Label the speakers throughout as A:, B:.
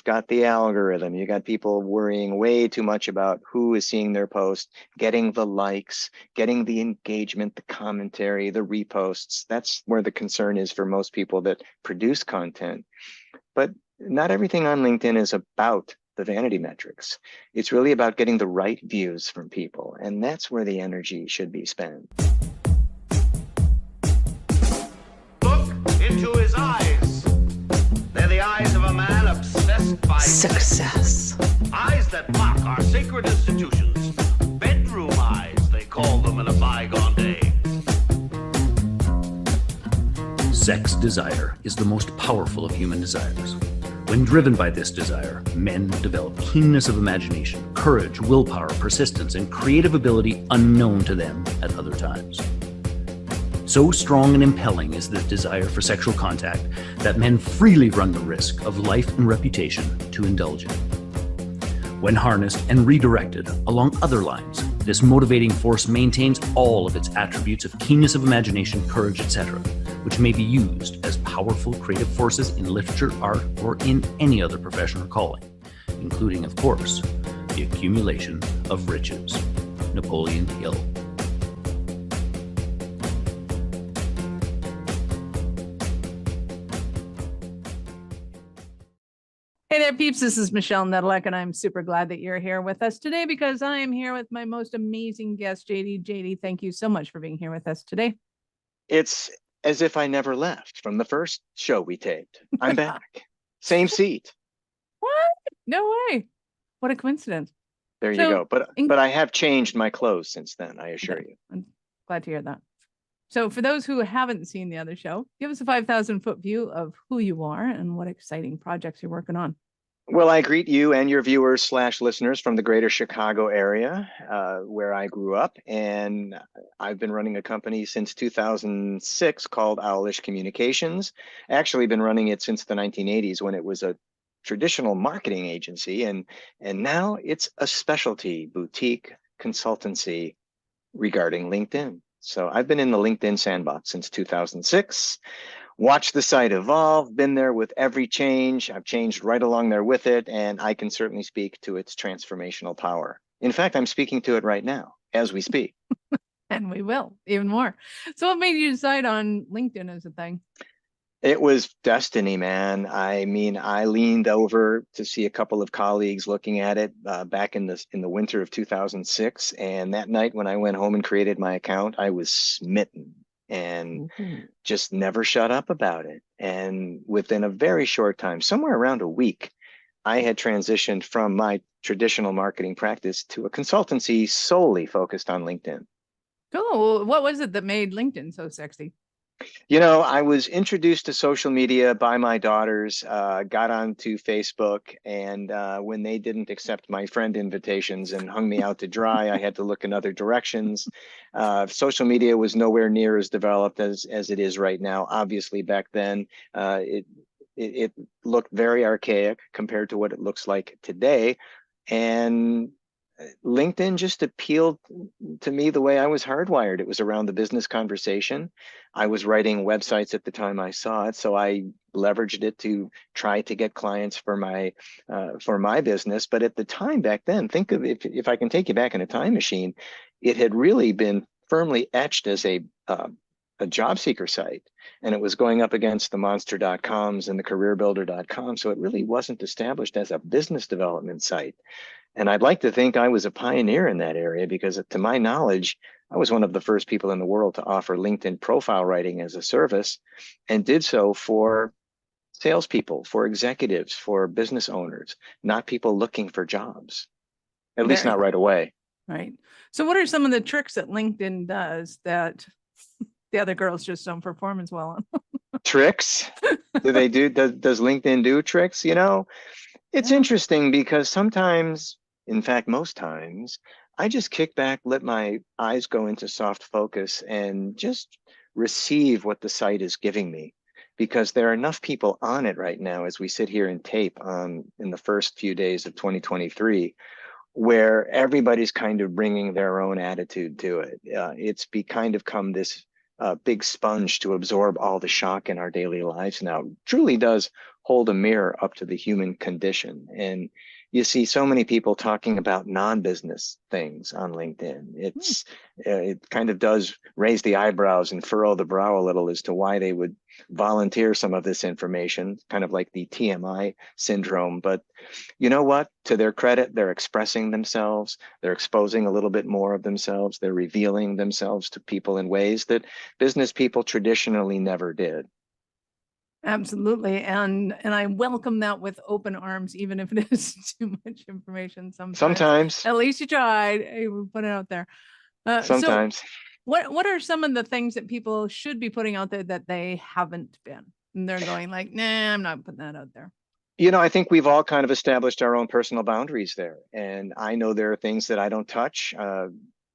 A: got the algorithm. You got people worrying way too much about who is seeing their post, getting the likes, getting the engagement, the commentary, the reposts. That's where the concern is for most people that produce content. But not everything on LinkedIn is about the vanity metrics. It's really about getting the right views from people. And that's where the energy should be spent.
B: Look into his eyes. They're the eyes of a man obsessed by
C: success.
B: Eyes that mock our sacred institutions. Bedroom eyes, they call them in a bygone day.
D: Sex desire is the most powerful of human desires. When driven by this desire, men develop keenness of imagination, courage, willpower, persistence, and creative ability unknown to them at other times. So strong and impelling is the desire for sexual contact that men freely run the risk of life and reputation to indulge in. When harnessed and redirected along other lines, this motivating force maintains all of its attributes of keenness of imagination, courage, etc., which may be used as powerful creative forces in literature, art, or in any other profession or calling, including, of course, the accumulation of riches. Napoleon Hill.
C: Hey there, peeps. This is Michelle Nedelec, and I'm super glad that you're here with us today because I am here with my most amazing guest, JD. JD, thank you so much for being here with us today.
A: It's as if I never left from the first show we taped. I'm back. Same seat.
C: What? No way. What a coincidence.
A: There you go. But I have changed my clothes since then, I assure you.
C: I'm glad to hear that. So for those who haven't seen the other show, give us a 5,000-foot view of who you are and what exciting projects you're working on.
A: Well, I greet you and your viewers / listeners from the greater Chicago area, where I grew up. And I've been running a company since 2006 called Owlish Communications. Actually been running it since the 1980s when it was a traditional marketing agency. And now it's a specialty boutique consultancy regarding LinkedIn. So I've been in the LinkedIn sandbox since 2006. Watched the site evolve, been there with every change. I've changed right along there with it, and I can certainly speak to its transformational power. In fact, I'm speaking to it right now as we speak.
C: And we will, even more. So what made you decide on LinkedIn as a thing?
A: It was destiny, man. I mean, I leaned over to see a couple of colleagues looking at it back in the winter of 2006. And that night when I went home and created my account, I was smitten and just never shut up about it. And within a very short time, somewhere around a week, I had transitioned from my traditional marketing practice to a consultancy solely focused on LinkedIn.
C: Cool. What was it that made LinkedIn so sexy?
A: You know, I was introduced to social media by my daughters, got onto Facebook, and when they didn't accept my friend invitations and hung me out to dry, I had to look in other directions. Social media was nowhere near as developed as it is right now. Obviously, back then, it looked very archaic compared to what it looks like today. And LinkedIn just appealed to me the way I was hardwired. It was around the business conversation. I was writing websites at the time I saw it, so I leveraged it to try to get clients for my business. But at the time back then, think of if I can take you back in a time machine, it had really been firmly etched as a job seeker site, and it was going up against the monster.coms and the careerbuilder.com. So it really wasn't established as a business development site. And I'd like to think I was a pioneer in that area because, to my knowledge, I was one of the first people in the world to offer LinkedIn profile writing as a service, and did so for salespeople, for executives, for business owners, not people looking for jobs, at least not right away.
C: Right. So what are some of the tricks that LinkedIn does that the other girls just don't perform as well on?
A: Tricks? Does LinkedIn do tricks? You know, it's interesting because sometimes, in fact, most times, I just kick back, let my eyes go into soft focus and just receive what the site is giving me, because there are enough people on it right now as we sit here and tape in the first few days of 2023, where everybody's kind of bringing their own attitude to it. It's kind of come this big sponge to absorb all the shock in our daily lives now. It truly does hold a mirror up to the human condition. And you see so many people talking about non-business things on LinkedIn. It kind of does raise the eyebrows and furrow the brow a little as to why they would volunteer some of this information, kind of like the TMI syndrome. But you know what? To their credit, they're expressing themselves. They're exposing a little bit more of themselves. They're revealing themselves to people in ways that business people traditionally never did.
C: Absolutely. And I welcome that with open arms, even if it is too much information sometimes.
A: Sometimes.
C: At least you tried. You put it out there.
A: Sometimes.
C: So what are some of the things that people should be putting out there that they haven't been? And they're going like, nah, I'm not putting that out there.
A: You know, I think we've all kind of established our own personal boundaries there. And I know there are things that I don't touch.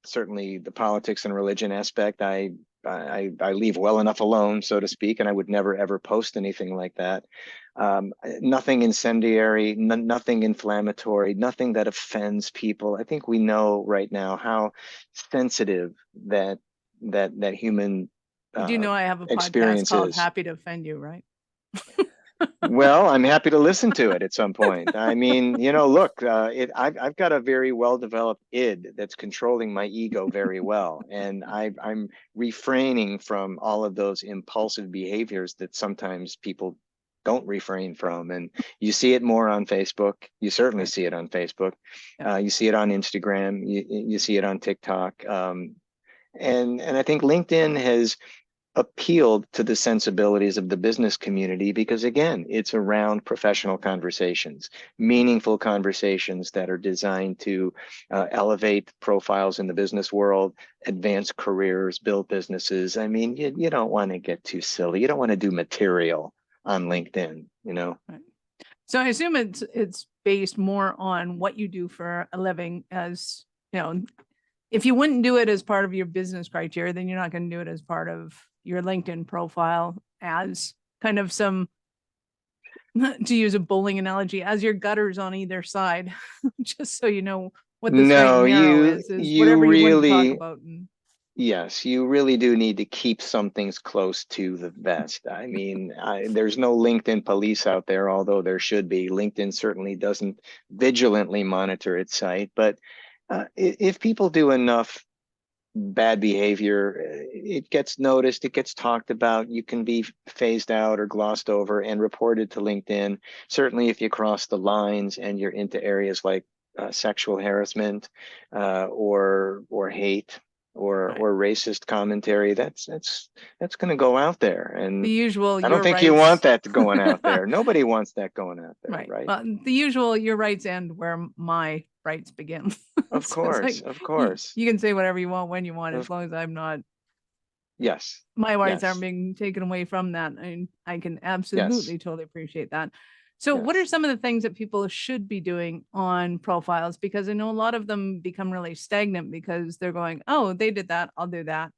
A: Certainly the politics and religion aspect, I leave well enough alone, so to speak, and I would never ever post anything like that. Nothing incendiary, nothing inflammatory, nothing that offends people. I think we know right now how sensitive that human
C: You do know I have a podcast
A: experience
C: called
A: is.
C: Happy to Offend You, right?
A: Well, I'm happy to listen to it at some point. I mean, you know, look, I've got a very well-developed id that's controlling my ego very well, and I'm refraining from all of those impulsive behaviors that sometimes people don't refrain from. And you see it more on Facebook. You certainly see it on Facebook. You see it on Instagram. You see it on TikTok. And I think LinkedIn has appealed to the sensibilities of the business community because, again, it's around professional conversations, meaningful conversations that are designed to elevate profiles in the business world, advance careers, build businesses. I mean, you don't want to get too silly. You don't want to do material on LinkedIn, you know?
C: Right. So I assume it's based more on what you do for a living. As you know, if you wouldn't do it as part of your business criteria, then you're not going to do it as part of your LinkedIn profile as kind of some, to use a bowling analogy, as your gutters on either side, just so you know what the straight and narrow is whatever you wouldn't talk about.
A: Yes, you really do need to keep some things close to the vest. I mean, there's no LinkedIn police out there, although there should be. LinkedIn certainly doesn't vigilantly monitor its site, but if people do enough bad behavior, it gets noticed, it gets talked about, you can be phased out or glossed over and reported to LinkedIn. Certainly if you cross the lines and you're into areas like sexual harassment or hate or racist commentary, that's going to go out there. And
C: the usual,
A: I don't think you want that going out there. Nobody wants that going out there, right?
C: Well, the usual, your rights end where my rights begin.
A: Of course, like,
C: of course. You can say whatever you want when you want, as long as I'm not.
A: Yes.
C: My rights aren't being taken away from that. I can absolutely totally appreciate that. So what are some of the things that people should be doing on profiles? Because I know a lot of them become really stagnant because they're going, oh, they did that, I'll do that.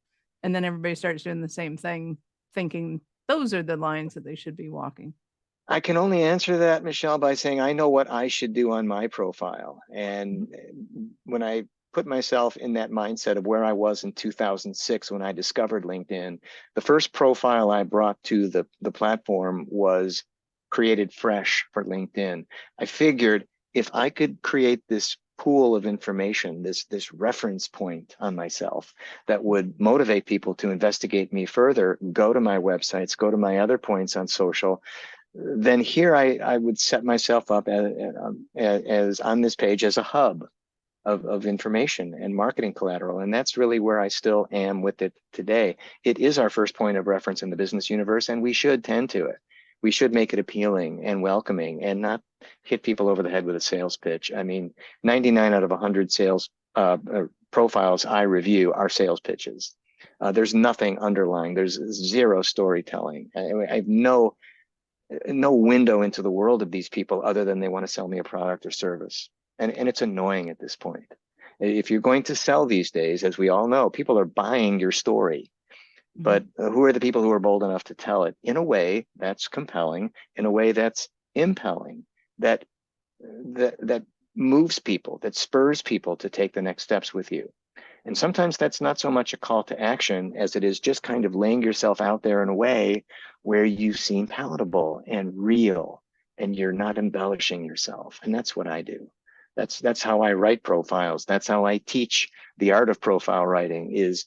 C: And then everybody starts doing the same thing, thinking those are the lines that they should be walking.
A: I can only answer that, Michelle, by saying I know what I should do on my profile. And when I put myself in that mindset of where I was in 2006 when I discovered LinkedIn, the first profile I brought to the platform was created fresh for LinkedIn. I figured if I could create this pool of information, this reference point on myself that would motivate people to investigate me further, go to my websites, go to my other points on social, then here I would set myself up as on this page as a hub of information and marketing collateral. And that's really where I still am with it today. It is our first point of reference in the business universe, and we should tend to it. We should make it appealing and welcoming and not hit people over the head with a sales pitch. I mean, 99 out of 100 sales profiles I review are sales pitches. There's nothing underlying. There's zero storytelling. I have no window into the world of these people other than they want to sell me a product or service. And it's annoying at this point. If you're going to sell these days, as we all know, people are buying your story. But who are the people who are bold enough to tell it in a way that's compelling, in a way that's impelling, that moves people, that spurs people to take the next steps with you? And sometimes that's not so much a call to action as it is just kind of laying yourself out there in a way where you seem palatable and real and you're not embellishing yourself. And that's what I do. That's how I write profiles. That's how I teach the art of profile writing, is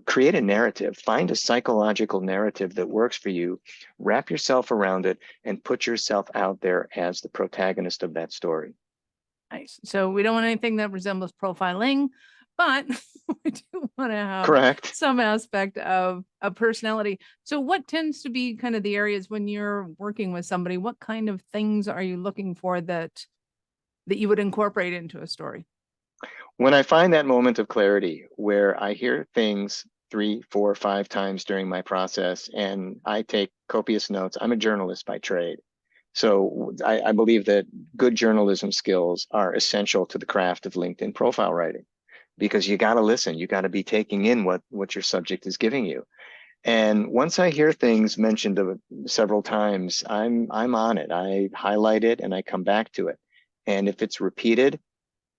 A: create a narrative, find a psychological narrative that works for you, wrap yourself around it, and put yourself out there as the protagonist of that story.
C: Nice. So we don't want anything that resembles profiling, but we do want to have
A: Correct.
C: some aspect of a personality. So what tends to be kind of the areas when you're working with somebody? What kind of things are you looking for that you would incorporate into a story?
A: When I find that moment of clarity where I hear things 3, 4, 5 times during my process and I take copious notes, I'm a journalist by trade. So I believe that good journalism skills are essential to the craft of LinkedIn profile writing, because you got to listen, you got to be taking in what your subject is giving you. And once I hear things mentioned several times, I'm on it. I highlight it and I come back to it. And if it's repeated,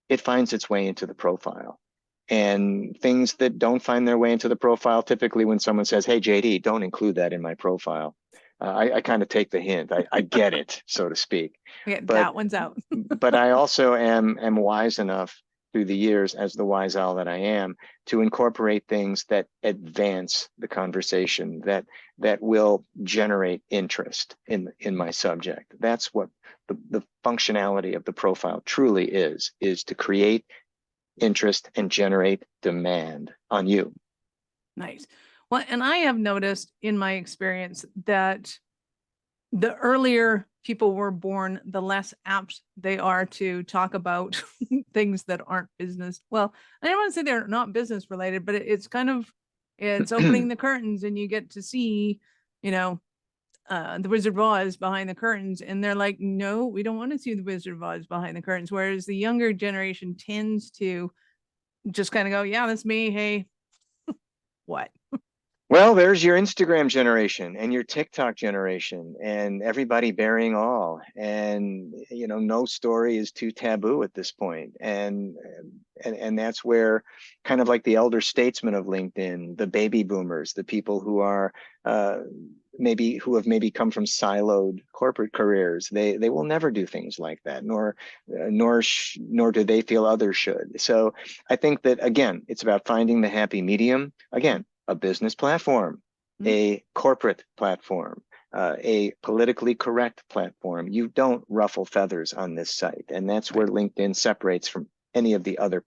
A: it finds its way into the profile. And things that don't find their way into the profile, typically when someone says, hey, JD, don't include that in my profile, I kind of take the hint. I get it, so to speak.
C: Okay,
A: But
C: that one's out.
A: but I also am wise enough through the years, as the wise owl that I am, to incorporate things that advance the conversation, that will generate interest in my subject. That's what the functionality of the profile truly is to create interest and generate demand on you.
C: Nice. Well, and I have noticed in my experience that the earlier people were born, the less apt they are to talk about things that aren't business. Well, I don't want to say they're not business related, but it's kind of, it's opening the curtains and you get to see, the Wizard of Oz behind the curtains. And they're like, no, we don't want to see the Wizard of Oz behind the curtains. Whereas the younger generation tends to just kind of go, yeah, that's me. Hey, what?
A: Well, there's your Instagram generation and your TikTok generation and everybody bearing all. And, no story is too taboo at this point. And that's where kind of like the elder statesmen of LinkedIn, the baby boomers, the people who are who have maybe come from siloed corporate careers, they will never do things like that, nor do they feel others should. So I think that, again, it's about finding the happy medium. Again, a business platform, a corporate platform, a politically correct platform. You don't ruffle feathers on this site. And that's where LinkedIn separates from any of the other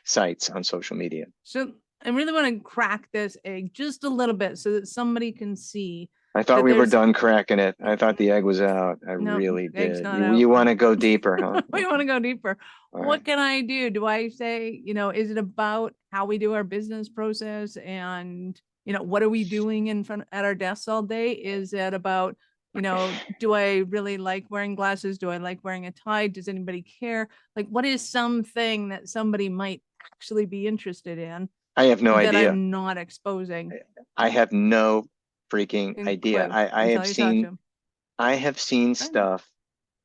A: sites on social media.
C: So I really want to crack this egg just a little bit so that somebody can see.
A: I thought we were done cracking it. I thought the egg was out. I really did. You want to go deeper, huh?
C: We want to go deeper.
A: All
C: What
A: right.
C: can I do? Do I say, is it about how we do our business process and, what are we doing at our desks all day? Is it about, do I really like wearing glasses? Do I like wearing a tie? Does anybody care? Like, what is something that somebody might actually be interested in?
A: I have no
C: that
A: idea.
C: I'm not exposing.
A: I have no freaking idea. I have seen stuff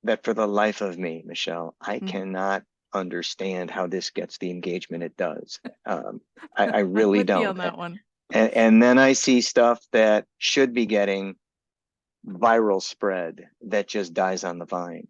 A: that for the life of me, Michelle, I cannot understand how this gets the engagement it does. I really don't.
C: On that one.
A: And then I see stuff that should be getting viral spread that just dies on the vine.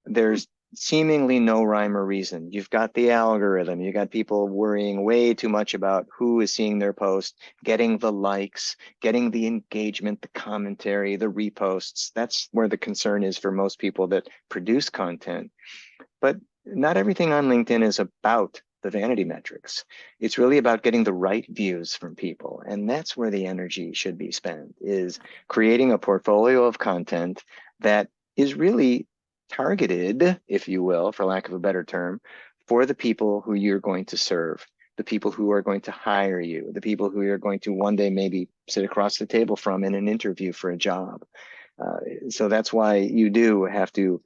A: There's seemingly no rhyme or reason. You've got the algorithm, you got people worrying way too much about who is seeing their post, getting the likes, getting the engagement, the commentary, the reposts. That's where the concern is for most people that produce content. But not everything on LinkedIn is about the vanity metrics. It's really about getting the right views from people. And that's where the energy should be spent, is creating a portfolio of content that is really targeted, if you will, for lack of a better term, for the people who you're going to serve, the people who are going to hire you, the people who you're going to one day maybe sit across the table from in an interview for a job. So that's why you do have to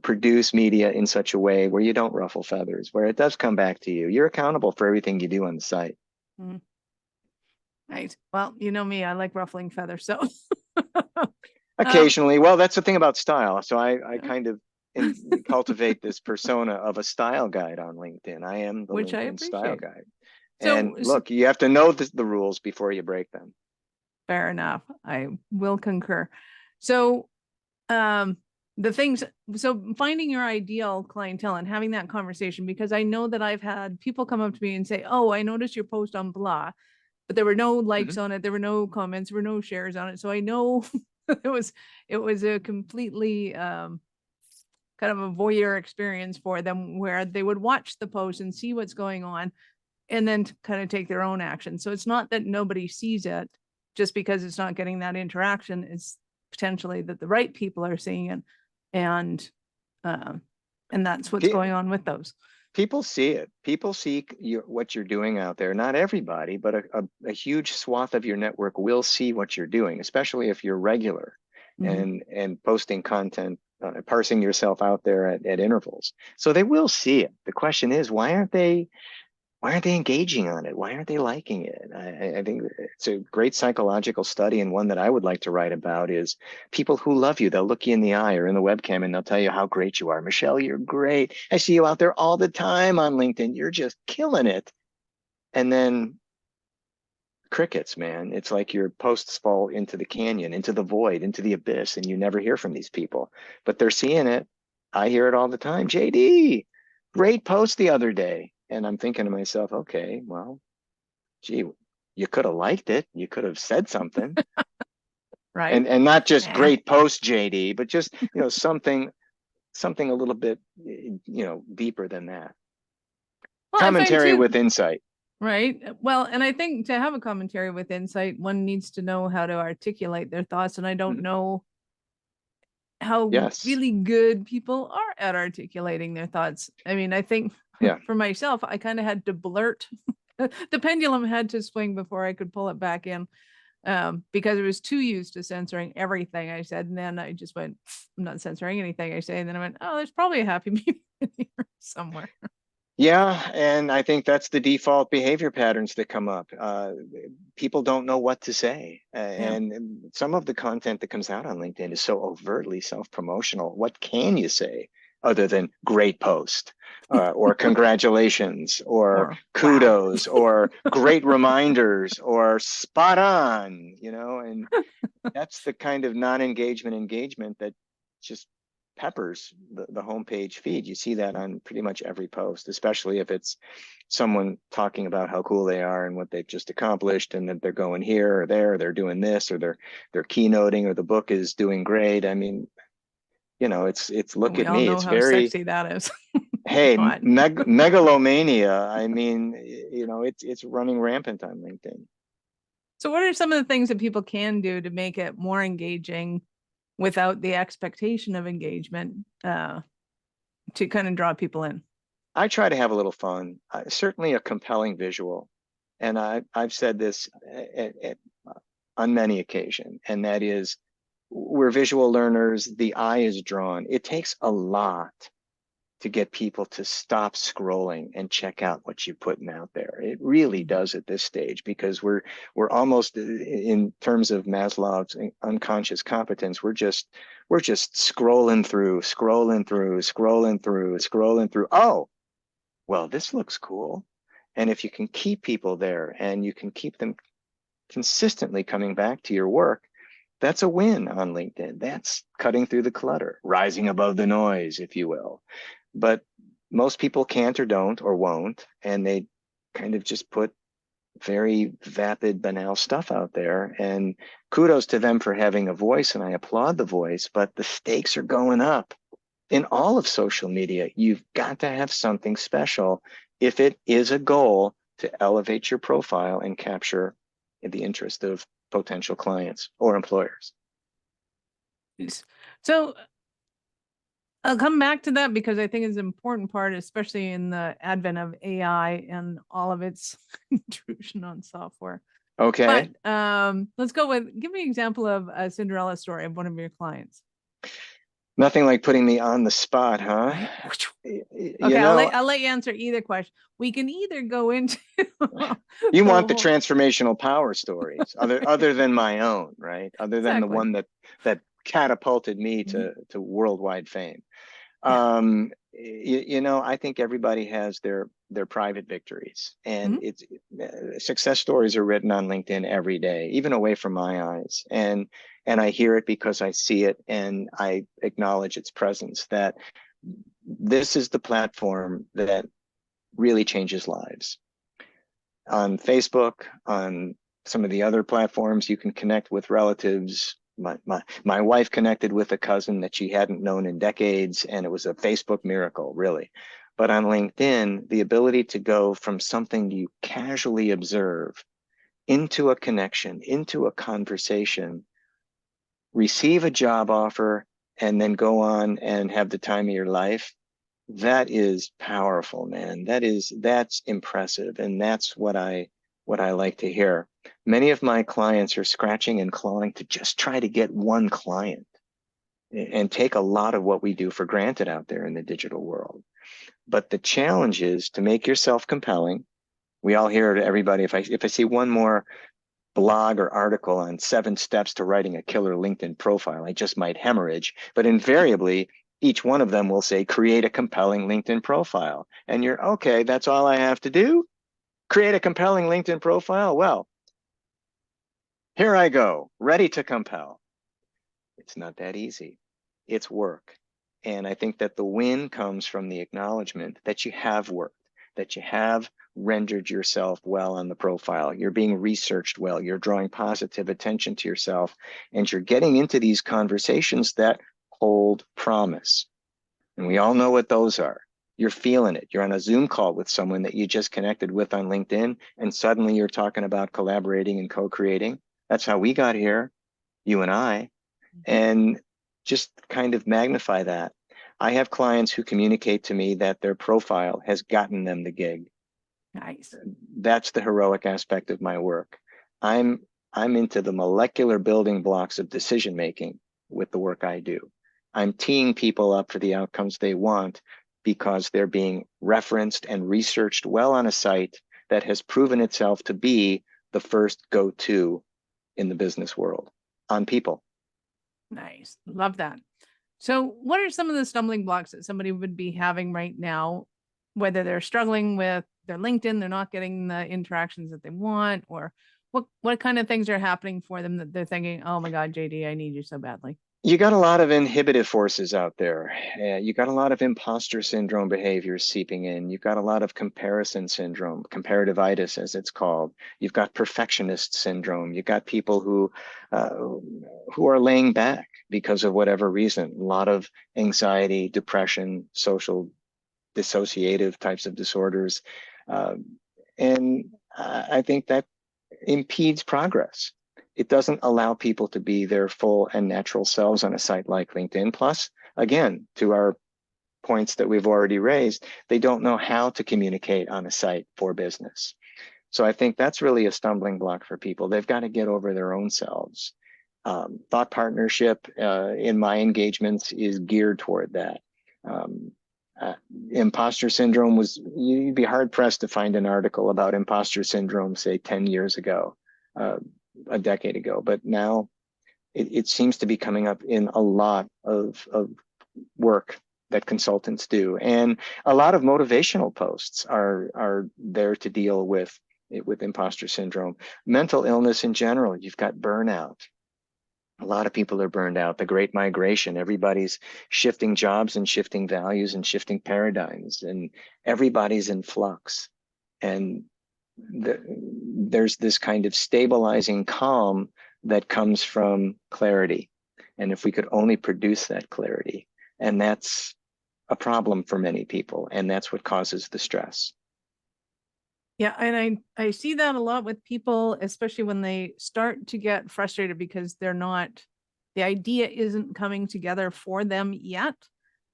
A: produce media in such a way where you don't ruffle feathers, where it does come back to you. You're accountable for everything you do on the site.
C: Right. Well, you know me, I like ruffling feathers. So
A: occasionally, well, that's the thing about style. So I kind of and cultivate this persona of a style guide on LinkedIn. I am the
C: which I
A: LinkedIn style
C: appreciate.
A: guide.
C: So,
A: And look, you have to know the rules before you break them.
C: fair enough. I will concur. So, the things, so finding your ideal clientele and having that conversation, because I know that I've had people come up to me and say, oh, I noticed your post on blah, but there were no likes on it. There were no comments, there were no shares on it. So I know it was a completely, kind of a voyeur experience for them, where they would watch the post and see what's going on and then kind of take their own action. So it's not that nobody sees it just because it's not getting that interaction. It's potentially that the right people are seeing it, and that's what's going on with those.
A: People see it. People see what you're doing out there. Not everybody, but a huge swath of your network will see what you're doing, especially if you're regular and posting content, parsing yourself out there at intervals. So they will see it. The question is, why aren't they engaging on it? Why aren't they liking it? I think it's a great psychological study, and one that I would like to write about is people who love you. They'll look you in the eye or in the webcam and they'll tell you how great you are. Michelle, you're great. I see you out there all the time on LinkedIn. You're just killing it. And then crickets, man. It's like your posts fall into the canyon, into the void, into the abyss, and you never hear from these people. But they're seeing it. I hear it all the time. JD, great post the other day. And I'm thinking to myself, okay, well, gee, you could have liked it. You could have said something.
C: Right.
A: And not just great post, JD, but just, something a little bit, deeper than that. Well, commentary with insight.
C: Right. Well, and I think to have a commentary with insight, one needs to know how to articulate their thoughts. And I don't know how really good people are at articulating their thoughts. I mean, I think for myself, I kind of had to blurt. The pendulum had to swing before I could pull it back in, because it was too used to censoring everything I said. And then I just went, I'm not censoring anything I say. And then I went, oh, there's probably a happy medium in here somewhere.
A: Yeah, and I think that's the default behavior patterns that come up. People don't know what to say. And some of the content that comes out on LinkedIn is so overtly self-promotional. What can you say other than great post, or congratulations, or kudos, wow, or great reminders, or spot on, and that's the kind of non-engagement that just peppers the homepage feed. You see that on pretty much every post, especially if it's someone talking about how cool they are and what they've just accomplished, and that they're going here or there, or they're doing this, or they're keynoting, or the book is doing great. I mean, it's look at me. It's very
C: sexy that is.
A: Hey, megalomania. I mean, it's running rampant on LinkedIn.
C: So what are some of the things that people can do to make it more engaging without the expectation of engagement, to kind of draw people in?
A: I try to have a little fun, certainly a compelling visual. And I've said this on many occasions, and that is, we're visual learners. The eye is drawn. It takes a lot to get people to stop scrolling and check out what you're putting out there. It really does at this stage, because we're almost, in terms of Maslow's unconscious competence, we're just scrolling through. Oh, well, this looks cool. And if you can keep people there and you can keep them consistently coming back to your work, that's a win on LinkedIn. That's cutting through the clutter, rising above the noise, if you will. But most people can't or don't or won't, and they kind of just put very vapid, banal stuff out there. And kudos to them for having a voice, and I applaud the voice, but the stakes are going up. In all of social media, you've got to have something special if it is a goal to elevate your profile and capture the interest of potential clients or employers.
C: So I'll come back to that, because I think it's an important part, especially in the advent of AI and all of its intrusion on software.
A: Okay.
C: But let's go with, give me an example of a Cinderella story of one of your clients.
A: Nothing like putting me on the spot, huh?
C: Okay, I'll let you answer either question. We can either go into
A: you want the transformational power stories, other than my own, right? Other than the one that catapulted me to worldwide fame. You know, I think everybody has their private victories, and it's success stories are written on LinkedIn every day, even away from my eyes. And I hear it because I see it, and I acknowledge its presence, that this is the platform that really changes lives. On Facebook, on some of the other platforms, you can connect with relatives. My wife connected with a cousin that she hadn't known in decades, and it was a Facebook miracle, really. But on LinkedIn, the ability to go from something you casually observe into a connection, into a conversation, receive a job offer, and then go on and have the time of your life, that is powerful, man. That's impressive. And that's what I like to hear. Many of my clients are scratching and clawing to just try to get one client, and take a lot of what we do for granted out there in the digital world. But the challenge is to make yourself compelling. We all hear it, everybody. If I see one more blog or article on 7 steps to writing a killer LinkedIn profile, I just might hemorrhage. But invariably, each one of them will say, create a compelling LinkedIn profile. And you're, okay, that's all I have to do? Create a compelling LinkedIn profile? Well, here I go, ready to compel. It's not that easy. It's work. And I think that the win comes from the acknowledgement that you have worked, that you have rendered yourself well on the profile. You're being researched well. You're drawing positive attention to yourself. And you're getting into these conversations that hold promise. And we all know what those are. You're feeling it. You're on a Zoom call with someone that you just connected with on LinkedIn, and suddenly you're talking about collaborating and co-creating. That's how we got here, you and I. And just kind of magnify that. I have clients who communicate to me that their profile has gotten them the gig.
C: Nice.
A: That's the heroic aspect of my work. I'm into the molecular building blocks of decision making with the work I do. I'm teeing people up for the outcomes they want because they're being referenced and researched well on a site that has proven itself to be the first go-to in the business world on people.
C: Nice. Love that. So what are some of the stumbling blocks that somebody would be having right now, whether they're struggling with their LinkedIn, they're not getting the interactions that they want, or what kind of things are happening for them that they're thinking, oh my God, JD, I need you so badly?
A: You got a lot of inhibitive forces out there. You got a lot of imposter syndrome behaviors seeping in. You've got a lot of comparison syndrome, comparativitis as it's called. You've got perfectionist syndrome. You've got people who are laying back because of whatever reason. A lot of anxiety, depression, social dissociative types of disorders. And I think that impedes progress. It doesn't allow people to be their full and natural selves on a site like LinkedIn. Plus, again, to our points that we've already raised, they don't know how to communicate on a site for business. So I think that's really a stumbling block for people. They've got to get over their own selves. Thought partnership in my engagements is geared toward that. Imposter syndrome you'd be hard pressed to find an article about imposter syndrome, say 10 years ago. A decade ago, but now it seems to be coming up in a lot of work that consultants do, and a lot of motivational posts are there to deal with imposter syndrome. Mental illness in general, you've got burnout. A lot of people are burned out. The great migration, everybody's shifting jobs and shifting values and shifting paradigms, and everybody's in flux. And there's this kind of stabilizing calm that comes from clarity. And if we could only produce that clarity, and that's a problem for many people, and that's what causes the stress.
C: Yeah, and I see that a lot with people, especially when they start to get frustrated because the idea isn't coming together for them yet.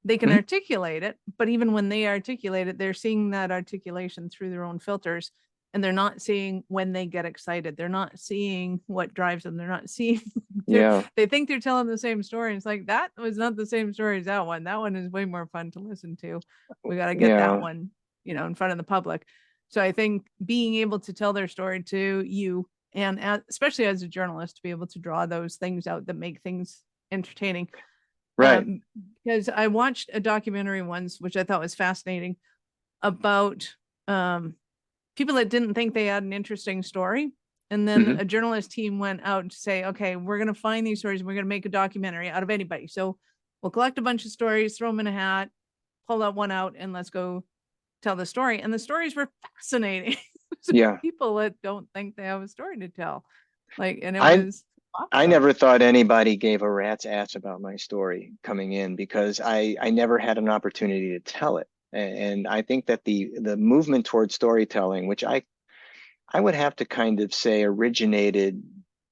C: They can articulate it, but even when they articulate it, they're seeing that articulation through their own filters, and they're not seeing when they get excited. They're not seeing what drives them. They're not seeing, they think they're telling the same story. And it's like, that was not the same story as that one. That one is way more fun to listen to. We got to get that one, in front of the public. So I think being able to tell their story to you, and especially as a journalist, to be able to draw those things out that make things entertaining.
A: Right.
C: Because I watched a documentary once, which I thought was fascinating, about people that didn't think they had an interesting story. And then
A: Mhm.
C: a journalist team went out to say, okay, we're going to find these stories and we're going to make a documentary out of anybody. So we'll collect a bunch of stories, throw them in a hat, pull that one out, and let's go tell the story. And the stories were fascinating. So
A: Yeah.
C: people that don't think they have a story to tell. Like, and it
A: I
C: was
A: I
C: awesome.
A: never thought anybody gave a rat's ass about my story coming in because I never had an opportunity to tell it. And I think that the movement towards storytelling, which I would have to kind of say originated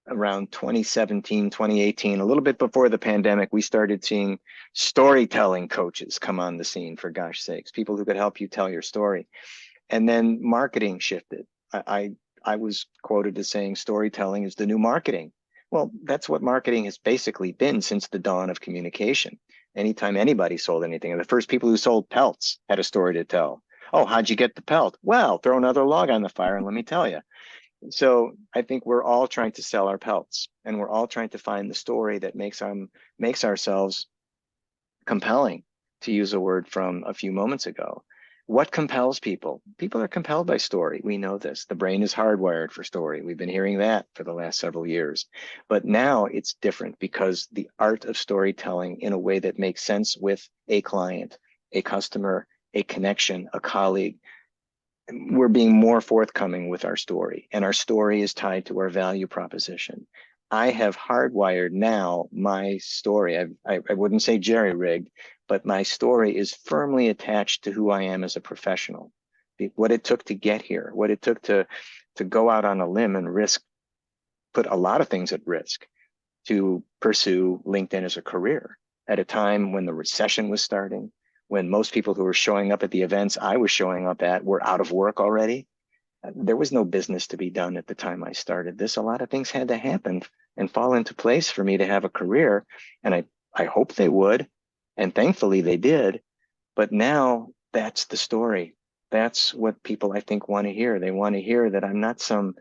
A: around 2017, 2018, a little bit before the pandemic, we started seeing storytelling coaches come on the scene, for gosh sakes, people who could help you tell your story. And then marketing shifted. I was quoted as saying storytelling is the new marketing. Well, that's what marketing has basically been since the dawn of communication. Anytime anybody sold anything, and the first people who sold pelts had a story to tell. Oh, how'd you get the pelt? Well, throw another log on the fire and let me tell you. So I think we're all trying to sell our pelts, and we're all trying to find the story that makes ourselves compelling, to use a word from a few moments ago. What compels people? People are compelled by story. We know this. The brain is hardwired for story. We've been hearing that for the last several years. But now it's different because the art of storytelling in a way that makes sense with a client, a customer, a connection, a colleague, we're being more forthcoming with our story, and our story is tied to our value proposition. I have hardwired now my story. I wouldn't say jerry-rigged, but my story is firmly attached to who I am as a professional. What it took to get here, what it took to go out on a limb and put a lot of things at risk to pursue LinkedIn as a career at a time when the recession was starting, when most people who were showing up at the events I was showing up at were out of work already. There was no business to be done at the time I started this. A lot of things had to happen and fall into place for me to have a career. And I hope they would. And thankfully they did. But now that's the story. That's what people, I think, want to hear. They want to hear that I'm not some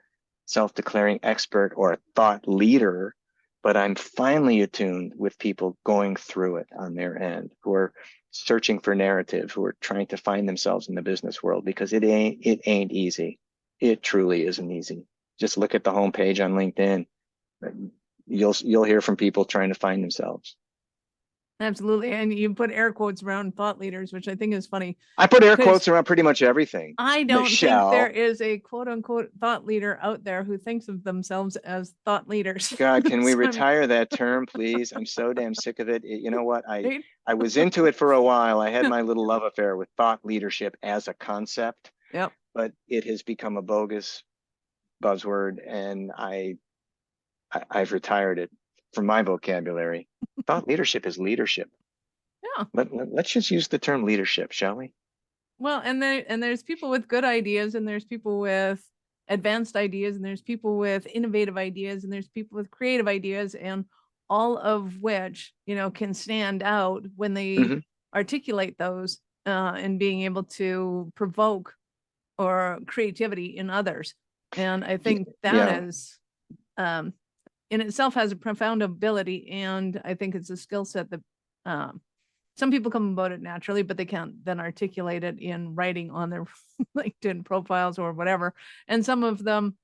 A: self-declaring expert or a thought leader, but I'm finally attuned with people going through it on their end, who are searching for narrative, who are trying to find themselves in the business world, because it ain't easy. It truly isn't easy. Just look at the homepage on LinkedIn. You'll hear from people trying to find themselves.
C: Absolutely. And you put air quotes around thought leaders, which I think is funny
A: I put air
C: because
A: quotes around pretty much everything,
C: I don't think there
A: Michelle.
C: is a quote unquote thought leader out there who thinks of themselves as thought leaders.
A: God, can we
C: So, I mean,
A: retire that term, please? I'm so damn sick of it. You know what?
C: right?
A: I was into it for a while. I had my little love affair with thought leadership as a concept,
C: Yep.
A: but it has become a bogus buzzword, and I've retired it from my vocabulary. Thought leadership is leadership.
C: Yeah.
A: Let's just use the term leadership, shall we?
C: Well, and there's people with good ideas, and there's people with advanced ideas, and there's people with innovative ideas, and there's people with creative ideas, and all of which, can stand out when they
A: Hmm.
C: articulate those, and being able to provoke or creativity in others. And I think that
A: Yeah,
C: is, in itself has a profound ability. And I think it's a skill set that, some people come about it naturally, but they can't then articulate it in writing on their LinkedIn profiles or whatever. And some of them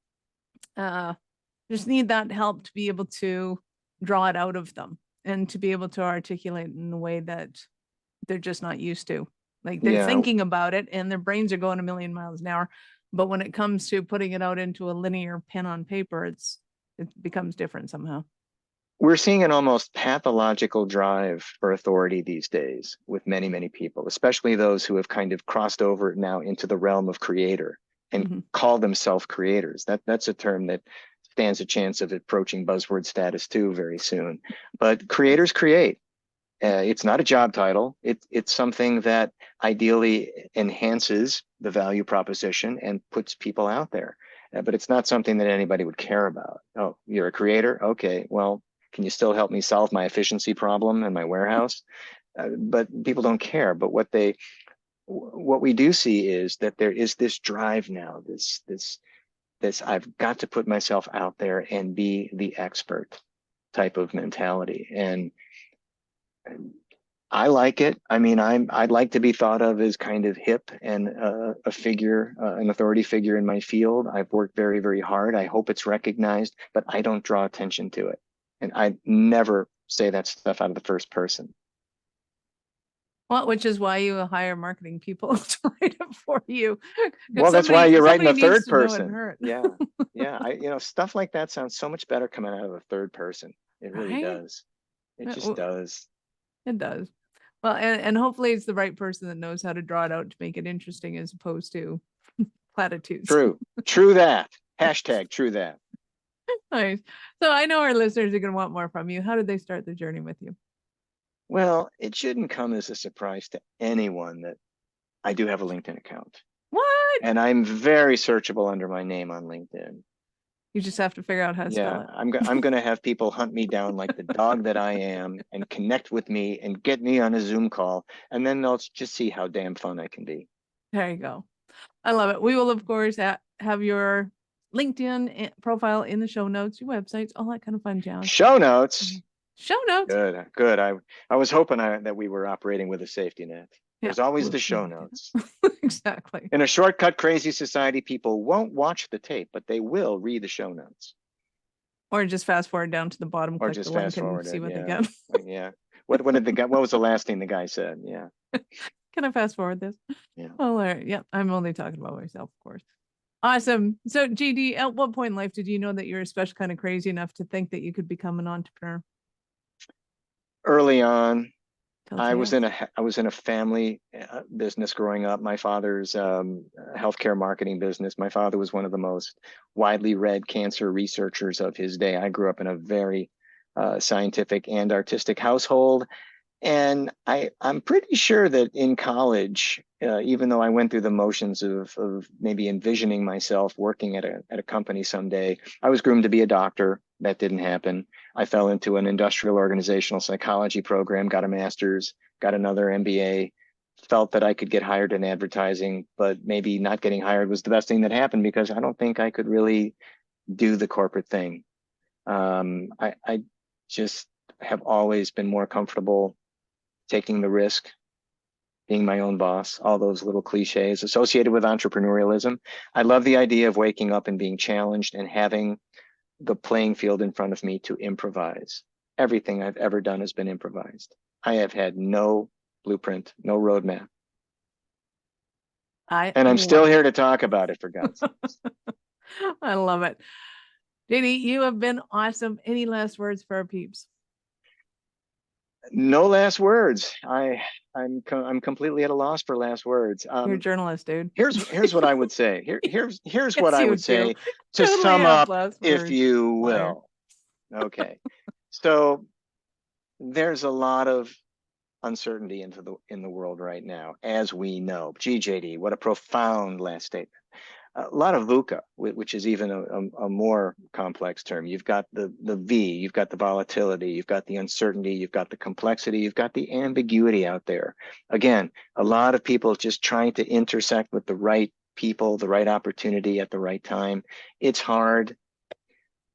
C: just need that help to be able to draw it out of them and to be able to articulate in a way that they're just not used to. Like they're
A: yeah.
C: thinking about it and their brains are going a million miles an hour. But when it comes to putting it out into a linear pen on paper, it becomes different somehow.
A: We're seeing an almost pathological drive for authority these days with many, many people, especially those who have kind of crossed over now into the realm of creator and call themselves creators. That's a term that stands a chance of approaching buzzword status too very soon. But creators create. It's not a job title. It's something that ideally enhances the value proposition and puts people out there. But it's not something that anybody would care about. Oh, you're a creator? Okay, well, can you still help me solve my efficiency problem in my warehouse? But people don't care. But what we do see is that there is this drive now, this I've got to put myself out there and be the expert type of mentality. And I like it. I mean, I'd like to be thought of as kind of hip and a figure, an authority figure in my field. I've worked very, very hard. I hope it's recognized, but I don't draw attention to it. And I never say that stuff out of the first person.
C: Well, which is why you hire marketing people to write it for you.
A: Well, that's why you're writing
C: somebody
A: the
C: needs
A: third
C: to know it
A: person.
C: hurt.
A: Yeah. Yeah. Stuff like that sounds so much better coming out of a third person. It really
C: Right?
A: does. It just does.
C: It does. Well, and hopefully it's the right person that knows how to draw it out to make it interesting as opposed to platitudes.
A: True. True that. Hashtag true that.
C: Nice. So I know our listeners are going to want more from you. How did they start the journey with you?
A: Well, it shouldn't come as a surprise to anyone that I do have a LinkedIn account.
C: What?
A: And I'm very searchable under my name on LinkedIn.
C: You just have to figure out how to spell
A: Yeah,
C: it.
A: I'm going to have people hunt me down like the dog that I am and connect with me and get me on a Zoom call. And then they'll just see how damn fun I can be.
C: There you go. I love it. We will, of course, have your LinkedIn profile in the show notes, your websites, all that kind of fun jazz.
A: Show notes.
C: Show notes.
A: Good, good. I was hoping that we were operating with a safety net. There's always the show notes.
C: Exactly.
A: In a shortcut, crazy society, people won't watch the tape, but they will read the show notes.
C: Or just fast forward down to the bottom,
A: or
C: click
A: just
C: the link
A: fast forward
C: and see
A: it.
C: what
A: Yeah.
C: they get.
A: Yeah. What did the guy? What was the last thing the guy said? Yeah.
C: Can I fast forward this?
A: Yeah.
C: Oh, yeah. I'm only talking about myself, of course. Awesome. So, GD, at what point in life did you know that you're especially kind of crazy enough to think that you could become an entrepreneur?
A: Early on,
C: Tell
A: I was
C: tales.
A: in a family business growing up. My father's healthcare marketing business. My father was one of the most widely read cancer researchers of his day. I grew up in a very scientific and artistic household. And I'm pretty sure that in college, even though I went through the motions of maybe envisioning myself working at a company someday, I was groomed to be a doctor. That didn't happen. I fell into an industrial organizational psychology program, got a master's, got another MBA, felt that I could get hired in advertising, but maybe not getting hired was the best thing that happened because I don't think I could really do the corporate thing. I just have always been more comfortable taking the risk, being my own boss, all those little cliches associated with entrepreneurialism. I love the idea of waking up and being challenged and having the playing field in front of me to improvise. Everything I've ever done has been improvised. I have had no blueprint, no roadmap. And I'm still here to talk about it, for God's sake.
C: I love it. JD, you have been awesome. Any last words for our peeps?
A: No last words. I'm completely at a loss for last words.
C: You're a journalist, dude.
A: Here's what I would say. Here's
C: Yes,
A: what I
C: you
A: would
C: do.
A: say to
C: Totally
A: sum
C: have
A: up,
C: last
A: if
C: words.
A: you
C: Fire.
A: will. Okay. So there's a lot of uncertainty in the world right now, as we know. GJD, what a profound last statement. A lot of VUCA, which is even a more complex term. You've got the V, you've got the volatility, you've got the uncertainty, you've got the complexity, you've got the ambiguity out there. Again, a lot of people just trying to intersect with the right people, the right opportunity at the right time. It's hard.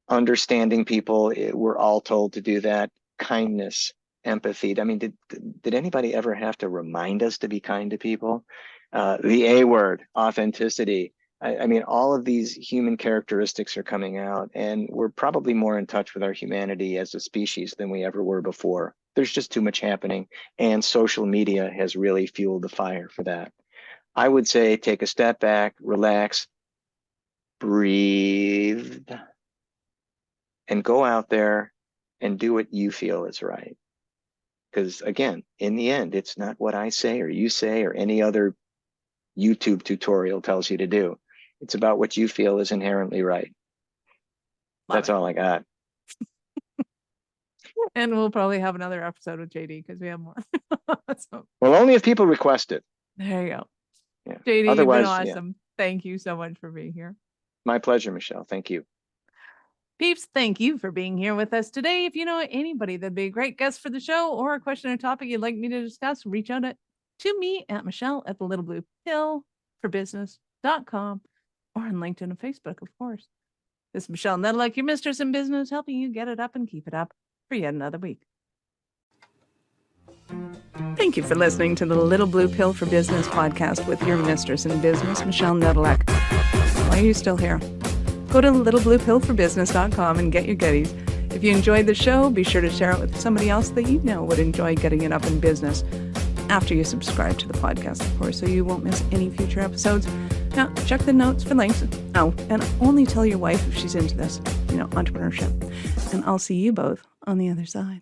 A: Understanding people, we're all told to do that. Kindness, empathy. I mean, did anybody ever have to remind us to be kind to people? The A word, authenticity. I mean, all of these human characteristics are coming out, and we're probably more in touch with our humanity as a species than we ever were before. There's just too much happening, and social media has really fueled the fire for that. I would say take a step back, relax, breathe, and go out there and do what you feel is right. Because again, in the end, it's not what I say or you say or any other YouTube tutorial tells you to do. It's about what you feel is inherently right. That's all I got.
C: And we'll probably have another episode with JD because we have more. So,
A: well, only if people request it.
C: there you go.
A: Yeah.
C: JD,
A: Otherwise,
C: you've been awesome. Yeah. Thank you so much for being here.
A: My pleasure, Michelle. Thank you.
C: Peeps, thank you for being here with us today. If you know anybody that'd be a great guest for the show or a question or topic you'd like me to discuss, reach out to me at michelle@thelittlebluepill4business.com or on LinkedIn and Facebook, of course. This is Michelle Nedlick, your mistress in business, helping you get it up and keep it up for yet another week. Thank you for listening to the Little Blue Pill for Business podcast with your mistress in business, Michelle Nedelec. Why are you still here? Go to littlebluepillforbusiness.com and get your goodies. If you enjoyed the show, be sure to share it with somebody else that you know would enjoy getting it up in business after you subscribe to the podcast, of course, so you won't miss any future episodes. Now, check the notes for links. Oh, and only tell your wife if she's into this, entrepreneurship. And I'll see you both on the other side.